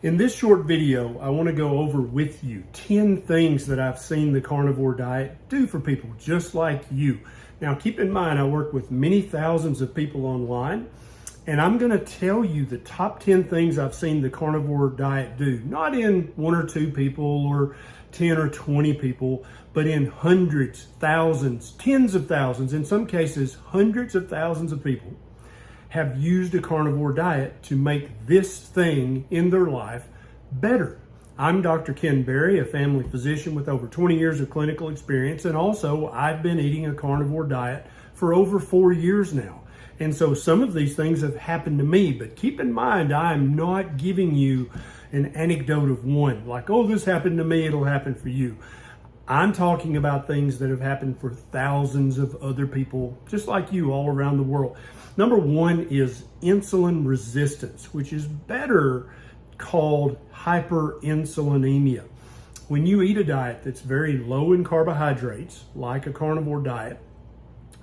In this short video, I want to go over with you 10 things that I've seen the carnivore diet do for people just like you. Now, keep in mind, I work with many thousands of people online, and I'm going to tell you the top 10 things I've seen the carnivore diet do, not in one or two people or 10 or 20 people, but in hundreds, thousands, tens of thousands, in some cases, hundreds of thousands of people have used a carnivore diet to make this thing in their life better. I'm Dr. Ken Berry, a family physician with over 20 years of clinical experience, and also I've been eating a carnivore diet for over 4 years now. And so some of these things have happened to me, but keep in mind, I'm not giving you an anecdote of one, like, oh, this happened to me, it'll happen for you. I'm talking about things that have happened for thousands of other people, just like you, all around the world. Number one is insulin resistance, which is better called hyperinsulinemia. When you eat a diet that's very low in carbohydrates, like a carnivore diet,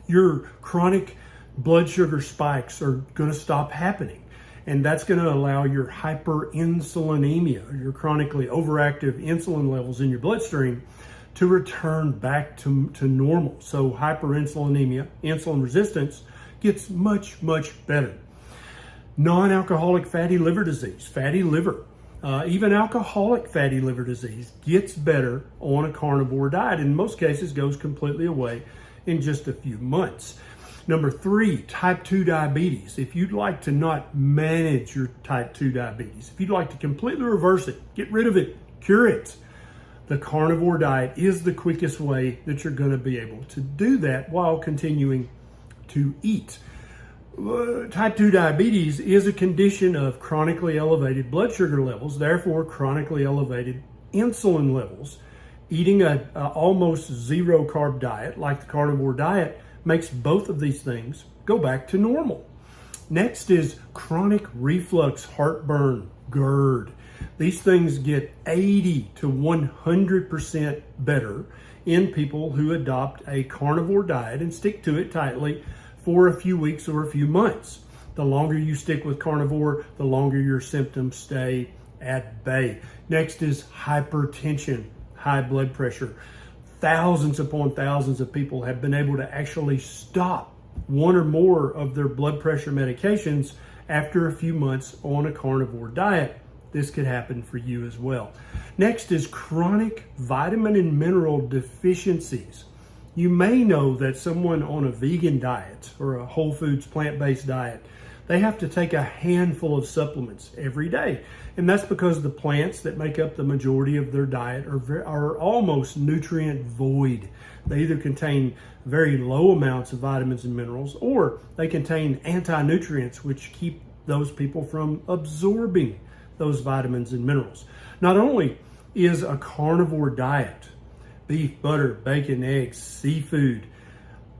your chronic blood sugar spikes are going to stop happening. And that's going to allow your hyperinsulinemia, your chronically overactive insulin levels in your bloodstream, to return back to normal. So hyperinsulinemia, insulin resistance, gets much, much better. Non-alcoholic fatty liver disease, fatty liver, even alcoholic fatty liver disease gets better on a carnivore diet. In most cases, goes completely away in just a few months. Number three, type 2 diabetes. If you'd like to not manage your type 2 diabetes, if you'd like to completely reverse it, get rid of it, cure it, the carnivore diet is the quickest way that you're going to be able to do that while continuing to eat. Type 2 diabetes is a condition of chronically elevated blood sugar levels, therefore chronically elevated insulin levels. Eating a almost zero carb diet like the carnivore diet makes both of these things go back to normal. Next is chronic reflux, heartburn, GERD. These things get 80 to 100% better in people who adopt a carnivore diet and stick to it tightly for a few weeks or a few months. The longer you stick with carnivore, the longer your symptoms stay at bay. Next is hypertension, high blood pressure. Thousands upon thousands of people have been able to actually stop one or more of their blood pressure medications after a few months on a carnivore diet. This could happen for you as well. Next is chronic vitamin and mineral deficiencies. You may know that someone on a vegan diet or a whole foods plant-based diet, they have to take a handful of supplements every day. And that's because the plants that make up the majority of their diet are almost nutrient void. They either contain very low amounts of vitamins and minerals, or they contain anti-nutrients which keep those people from absorbing those vitamins and minerals. Not only is a carnivore diet, beef, butter, bacon, eggs, seafood,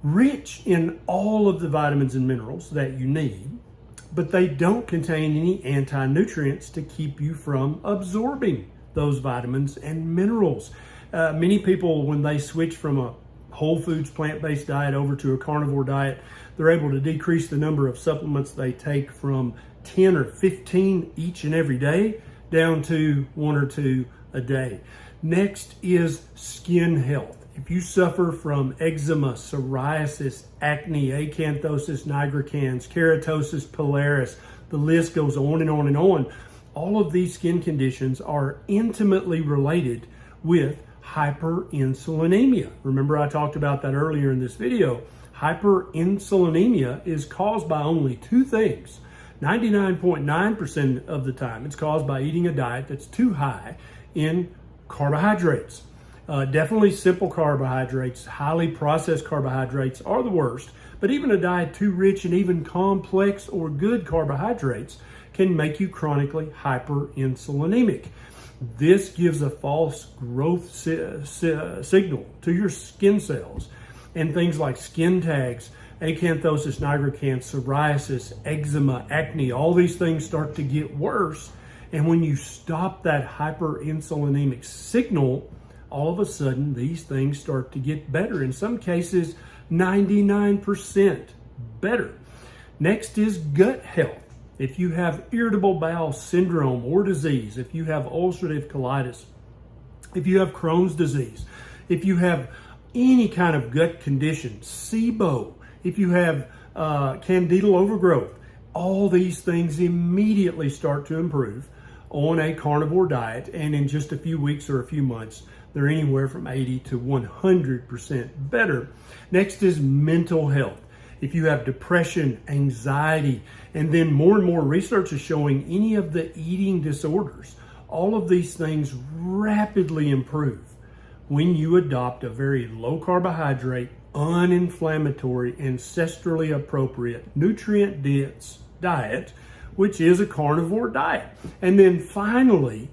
rich in all of the vitamins and minerals that you need, but they don't contain any anti-nutrients to keep you from absorbing those vitamins and minerals. Many people, when they switch from a whole foods plant-based diet over to a carnivore diet, they're able to decrease the number of supplements they take from 10 or 15 each and every day down to 1 or 2 a day. Next is skin health. If you suffer from eczema, psoriasis, acne, acanthosis nigricans, keratosis pilaris, the list goes on and on and on. All of these skin conditions are intimately related with hyperinsulinemia. Remember, I talked about that earlier in this video. Hyperinsulinemia is caused by only two things. 99.9% of the time, it's caused by eating a diet that's too high in carbohydrates. Definitely simple carbohydrates, highly processed carbohydrates are the worst, but even a diet too rich in even complex or good carbohydrates can make you chronically hyperinsulinemic. This gives a false growth signal to your skin cells, and things like skin tags, acanthosis nigricans, psoriasis, eczema, acne, all these things start to get worse. And when you stop that hyperinsulinemic signal, all of a sudden these things start to get better. In some cases, 99% better. Next is gut health. if you have irritable bowel syndrome or disease, if you have ulcerative colitis, if you have Crohn's disease, if you have any kind of gut condition, SIBO, if you have candidal overgrowth, all these things immediately start to improve on a carnivore diet, and in just a few weeks or a few months, they're anywhere from 80 to 100% better. Next is mental health. If you have depression, anxiety, and then more and more research is showing any of the eating disorders, all of these things rapidly improve when you adopt a very low carbohydrate, uninflammatory, ancestrally appropriate, nutrient-dense diet, which is a carnivore diet. And then finally,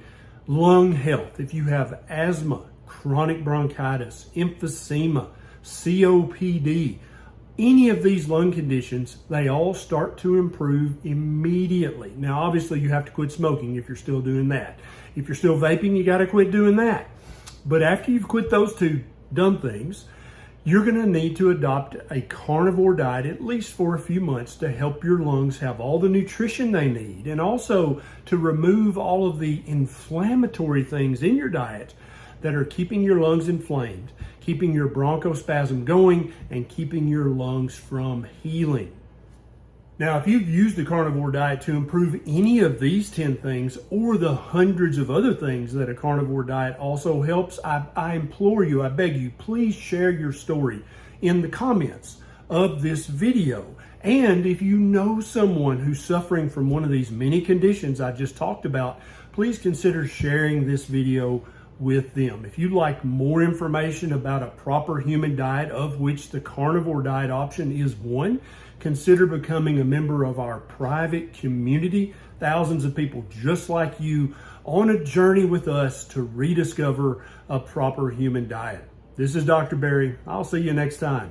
lung health. If you have asthma, chronic bronchitis, emphysema, COPD, any of these lung conditions, they all start to improve immediately. Now, obviously, you have to quit smoking if you're still doing that. If you're still vaping, you got to quit doing that. But after you've quit those two dumb things, you're going to need to adopt a carnivore diet at least for a few months to help your lungs have all the nutrition they need, and also to remove all of the inflammatory things in your diet that are keeping your lungs inflamed, keeping your bronchospasm going, and keeping your lungs from healing. Now, if you've used the carnivore diet to improve any of these 10 things or the hundreds of other things that a carnivore diet also helps, I implore you, I beg you, please share your story in the comments of this video. And if you know someone who's suffering from one of these many conditions I just talked about, please consider sharing this video with them. If you'd like more information about a proper human diet, of which the carnivore diet option is one, consider becoming a member of our private community. Thousands of people just like you on a journey with us to rediscover a proper human diet. This is Dr. Berry. I'll see you next time.